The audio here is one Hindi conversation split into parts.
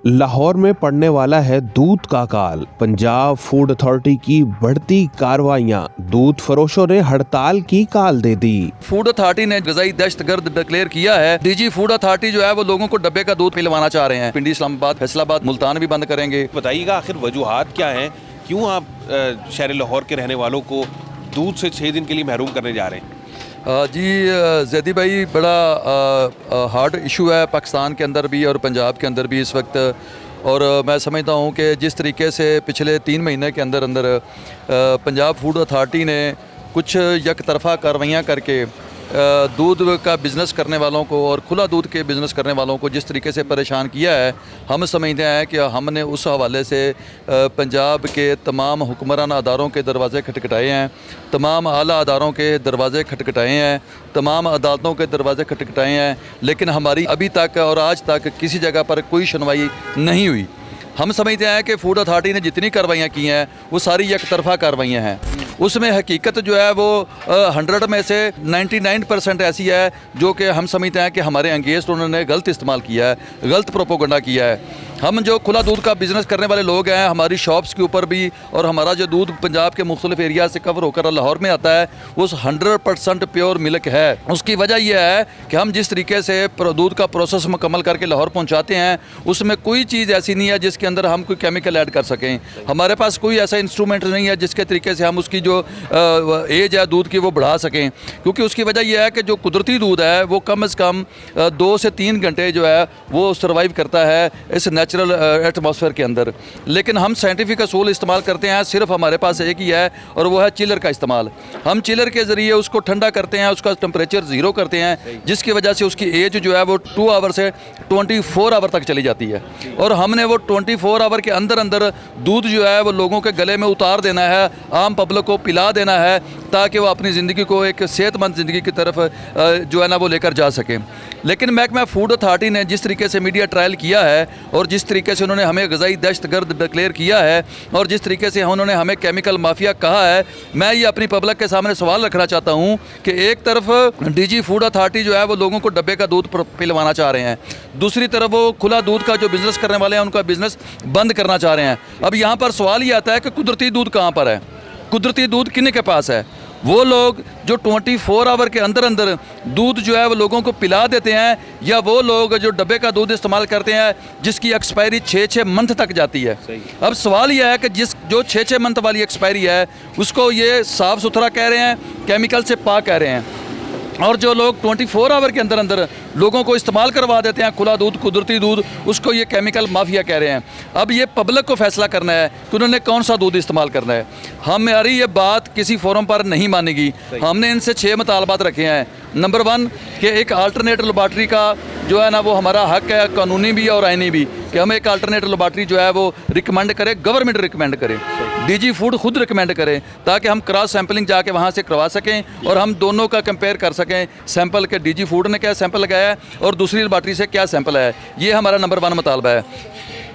लाहौर में पड़ने वाला है दूध का काल। पंजाब फूड अथॉरिटी की बढ़ती कार्रवाइयां, दूध फरोशों ने हड़ताल की काल दे दी। फूड अथॉरिटी ने गजाई दहशतगर्द डिक्लेयर किया है। डीजी फूड अथॉरिटी जो है वो लोगों को डब्बे का दूध पिलवाना चाह रहे हैं। पिंडी, इस्लामाबाद, फैसलाबाद, मुल्तान भी बंद करेंगे। बताइएगा आखिर वजूहात क्या हैं, क्यों आप शहर लाहौर के रहने वालों को दूध से 6 दिन के लिए महरूम करने जा रहे हैं? जी जैदी भाई, बड़ा हार्ड इशू है पाकिस्तान के अंदर भी और पंजाब के अंदर भी इस वक्त। और मैं समझता हूँ कि जिस तरीके से पिछले 3 महीने के अंदर अंदर पंजाब फूड अथॉरिटी ने कुछ यकतरफ़ा कार्रवाइयाँ करके दूध का बिज़नेस करने वालों को और खुला दूध के बिज़नेस करने वालों को जिस तरीके से परेशान किया है, हम समझते हैं कि हमने उस हवाले से पंजाब के तमाम हुक्मरान अदारों के दरवाज़े खटखटाए हैं, तमाम आला अदारों के दरवाज़े खटखटाए हैं, तमाम अदालतों के दरवाज़े खटखटाए हैं, लेकिन हमारी अभी तक और आज तक किसी जगह पर कोई सुनवाई नहीं हुई। हम समझते हैं कि फूड अथॉरिटी ने जितनी कार्रवाइयाँ की हैं वो सारी एकतरफ़ा कार्रवाइयाँ हैं। उसमें हकीकत जो है वो 100 में से 99% ऐसी है जो कि हम समझते हैं कि हमारे अगेंस्ट उन्होंने गलत इस्तेमाल किया है, गलत प्रोपोगंडा किया है। हम जो खुला दूध का बिज़नेस करने वाले लोग हैं, हमारी शॉप्स के ऊपर भी, और हमारा जो दूध पंजाब के मुख्तलिफ एरिया से कवर होकर लाहौर में आता है उस 100% प्योर मिल्क है। उसकी वजह यह है कि हम जिस तरीके से दूध का प्रोसेस मुकम्मल करके लाहौर पहुँचाते हैं उसमें कोई चीज़ ऐसी नहीं है जिसके अंदर हम कोई केमिकल ऐड कर सकें। हमारे पास कोई ऐसा इंस्ट्रूमेंट नहीं है जिसके तरीके से हम उसकी जो एज है दूध की वो बढ़ा सकें, क्योंकि उसकी वजह यह है कि जो कुदरती दूध है वो कम से कम 2 से 3 घंटे जो है वो सर्वाइव करता है इस नेचुरल एटमॉस्फेयर के अंदर। लेकिन हम साइंटिफिक असूल इस्तेमाल करते हैं, सिर्फ हमारे पास एक ही है और वो है चिलर का इस्तेमाल। हम चिलर के ज़रिए उसको ठंडा करते हैं, उसका टेम्परेचर 0 करते हैं, जिसकी वजह से उसकी एज जो है वो 2 आवर से 24 आवर तक चली जाती है। और हमने वो 24 आवर के अंदर अंदर दूध जो है वो लोगों के गले में उतार देना है, आम पब्लिक को पिला देना है, ताकि वो अपनी ज़िंदगी को एक सेहतमंद ज़िंदगी की तरफ जो है ना वो लेकर जा सकें। लेकिन महकमा फूड अथॉरिटी ने जिस तरीके से मीडिया ट्रायल किया है और जिस तरीके से उन्होंने हमें गज़ाई दहशतगर्द डिक्लेयर किया है और जिस तरीके से उन्होंने हमें केमिकल माफिया कहा है, मैं ये अपनी पब्लिक के सामने सवाल रखना चाहता हूँ कि एक तरफ डीजी फूड अथॉरिटी जो है वो लोगों को डब्बे का दूध पिलवाना चाह रहे हैं, दूसरी तरफ वो खुला दूध का जो बिज़नेस करने वाले हैं उनका बिज़नेस बंद करना चाह रहे हैं। अब यहाँ पर सवाल ये आता है कि कुदरती दूध कहाँ पर है, कुदरती दूध किन के पास है? वो लोग जो 24 आवर के अंदर अंदर दूध जो है वो लोगों को पिला देते हैं, या वो लोग जो डब्बे का दूध इस्तेमाल करते हैं जिसकी एक्सपायरी 6-6 मंथ तक जाती है। अब सवाल यह है कि जो 6-6 मंथ वाली एक्सपायरी है उसको ये साफ़ सुथरा कह रहे हैं, केमिकल से पाक कह रहे हैं, और जो लोग 24 आवर के अंदर अंदर लोगों को इस्तेमाल करवा देते हैं खुला दूध, कुदरती दूध, उसको ये केमिकल माफिया कह रहे हैं। अब ये पब्लिक को फैसला करना है कि उन्होंने कौन सा दूध इस्तेमाल करना है। हमारी ये बात किसी फोरम पर नहीं मानेगी। हमने इनसे 6 मुतालबात रखे हैं। नंबर 1 कि एक अल्टरनेट लेबॉर्ट्री का जो है ना वो हमारा हक है, कानूनी भी और आईनी भी, कि हमें एक अल्टरनेट लेबॉर्ट्री जो है वो रिकमेंड करे, गवर्नमेंट रिकमेंड करे, डीजी फूड खुद रिकमेंड करें, ताकि हम क्रॉस सैम्पलिंग जाके वहाँ से करवा सकें और हम दोनों का कंपेयर कर सकें, सैंपल के डीजी फूड ने क्या सैंपल लगाया है और दूसरी लेबॉर्ट्री से क्या सैंपल है। ये हमारा नंबर 1 मुतालबा है।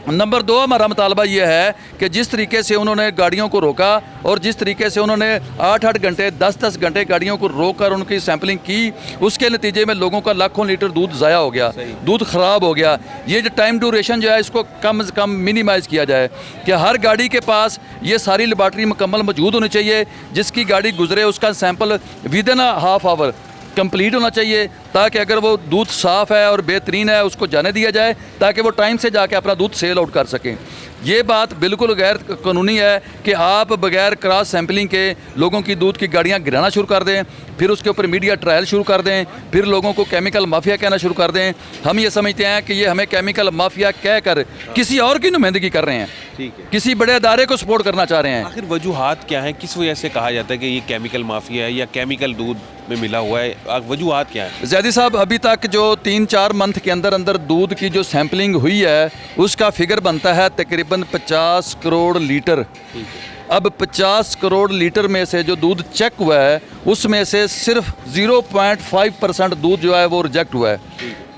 नंबर 2 हमारा मुतालबा ये है कि जिस तरीके से उन्होंने गाड़ियों को रोका और जिस तरीके से उन्होंने 8-8 घंटे 10-10 घंटे गाड़ियों को रोक कर उनकी सैंपलिंग की, उसके नतीजे में लोगों का लाखों लीटर दूध ज़ाया हो गया, दूध ख़राब हो गया। ये जो टाइम ड्यूरेशन जो है इसको कम से कम मिनिमाइज़ किया जाए कि हर गाड़ी के पास ये सारी लेबॉर्ट्री मुकम्मल मौजूद होनी चाहिए। जिसकी गाड़ी गुजरे उसका sample within half hour complete होना चाहिए, ताकि अगर वो दूध साफ़ है और बेहतरीन है उसको जाने दिया जाए, ताकि वो टाइम से जाके अपना दूध सेल आउट कर सकें। ये बात बिल्कुल गैर कानूनी है कि आप बगैर क्रॉस सैम्पलिंग के लोगों की दूध की गाड़ियाँ गिराना शुरू कर दें, फिर उसके ऊपर मीडिया ट्रायल शुरू कर दें, फिर लोगों को केमिकल माफिया कहना शुरू कर दें। हम ये समझते हैं कि ये हमें केमिकल माफिया कह कर किसी और की नुमाइंदगी कर रहे हैं, ठीक है, किसी बड़े अदारे को सपोर्ट करना चाह रहे हैं। आखिर वजूहात क्या हैं, किस वजह से कहा जाता है कि ये केमिकल माफिया है या केमिकल दूध में मिला हुआ है? वजूहात क्या है? ज़ैदी साहब, अभी तक जो 3-4 मंथ के अंदर अंदर दूध की जो सैम्पलिंग हुई है उसका फिगर बनता है तकरीबन 50 करोड़ लीटर। अब 50 करोड़ लीटर में से जो दूध चेक हुआ है उसमें से सिर्फ 0.5% दूध जो है वो रिजेक्ट हुआ है।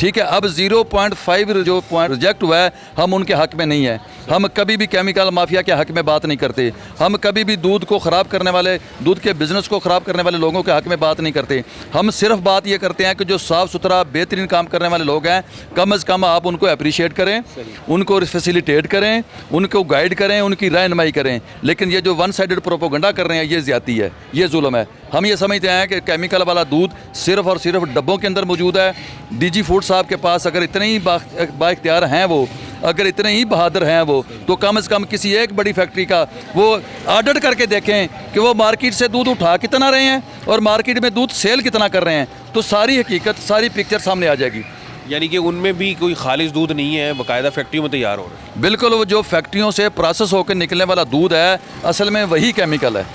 ठीक है। अब 0.5 जो पॉइंट रिजेक्ट हुआ है, हम उनके हक में नहीं है। हम कभी भी केमिकल माफिया के हक में बात नहीं करते। हम कभी भी दूध को ख़राब करने वाले, दूध के बिज़नेस को ख़राब करने वाले लोगों के हक में बात नहीं करते। हम सिर्फ बात ये करते हैं कि जो साफ़ सुथरा बेहतरीन काम करने वाले लोग हैं, कम अज़ कम आप उनको अप्रिशिएट करें, उनको फैसिलिटेट करें, उनको गाइड करें, उनकी रहनुमाई करें। लेकिन ये जो वन साइडेड प्रोपोगंडा कर रहे हैं, ये ज़्यादती है, ये जुल्म है। हम ये समझते हैं कि केमिकल वाला दूध सिर्फ और सिर्फ डब्बों के अंदर मौजूद है। डीजी फूड साहब के पास अगर इतने ही बाइख्तियार हैं वो, अगर इतने ही बहादुर हैं वो, तो कम से कम किसी एक बड़ी फैक्ट्री का वो ऑडिट करके देखें कि वो मार्केट से दूध उठा कितना रहे हैं और मार्केट में दूध सेल कितना कर रहे हैं, तो सारी हकीकत, सारी पिक्चर सामने आ जाएगी। यानी कि उनमें भी कोई खालिश दूध नहीं है, बाकायदा फैक्ट्री में तैयार हो रहा है। बिल्कुल, वो जो फैक्ट्रियों से प्रोसेस होकर निकलने वाला दूध है, असल में वही केमिकल है।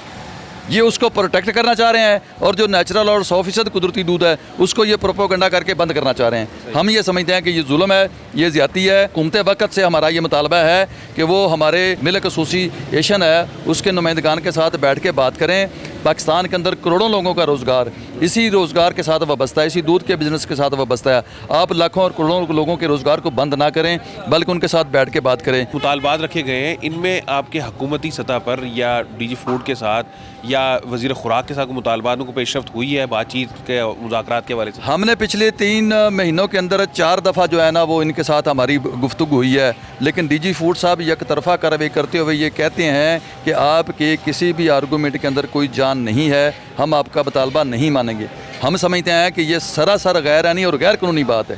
ये उसको प्रोटेक्ट करना चाह रहे हैं, और जो नेचुरल और 100% कुदरती दूध है उसको ये प्रोपोगंडा करके बंद करना चाह रहे हैं। हम ये समझते हैं कि ये जुल्म है, ये ज़्यादती है। हुकूमत वक्त से हमारा ये मुतालबा है कि वो हमारे मिल्क एसोसिएशन है, उसके नुमाइंदगान के साथ बैठ के बात करें। पाकिस्तान के अंदर करोड़ों लोगों का रोज़गार इसी रोज़गार के साथ वाबस्ता है, इसी दूध के बिज़नेस के साथ वाबस्ता है। आप लाखों और करोड़ों लोगों के रोज़गार को बंद ना करें, बल्कि उनके साथ बैठ के बात करें। मुतालबात रखे गए हैं, इनमें आपके हुकूमती सतह पर या डीजी फूड के साथ या वज़ीर खुराक के साथ मुतालबात में कोई पेशरफ्त हुई है, बातचीत के मुज़ाकरात के हवाले से? हमने पिछले 3 महीनों के अंदर 4 दफ़ा जो है ना वो इनके साथ हमारी गुफ्तगू हुई है, लेकिन डीजी फूड साहब एक तरफ़ा कार्रवाई करते हुए ये कहते हैं कि आपके किसी भी आर्गूमेंट के अंदर कोई जान नहीं है, हम आपका मुतालबा नहीं मानेंगे। हम समझते हैं कि ये सरासर गैर-आइनी और गैर कानूनी बात है।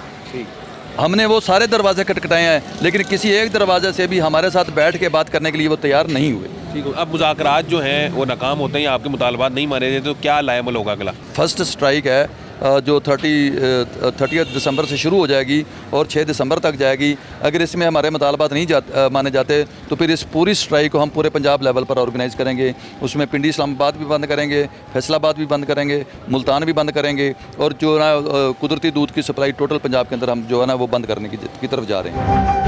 हमने वो सारे दरवाजे खटखटाए हैं, लेकिन किसी एक दरवाजे से भी हमारे साथ बैठ के बात करने के लिए वो तैयार नहीं हुए। ठीक है, अब मुज़ाकरात जो हैं वो नाकाम होते हैं या आपके मुतालबात नहीं माने जाते, तो क्या लाएमल होगा अगला? फर्स्ट स्ट्राइक है जो 30 दिसंबर से शुरू हो जाएगी और 6 दिसंबर तक जाएगी। अगर इसमें हमारे मुतालबात नहीं माने जाते तो फिर इस पूरी स्ट्राइक को हम पूरे पंजाब लेवल पर ऑर्गेनाइज़ करेंगे। उसमें पिंडी इस्लामाबाद भी बंद करेंगे, फैसलाबाद भी बंद करेंगे, मुल्तान भी बंद करेंगे, और जो है कुदरती दूध की सप्लाई टोटल पंजाब के अंदर हम जो है ना वो बंद करने की तरफ जा रहे हैं।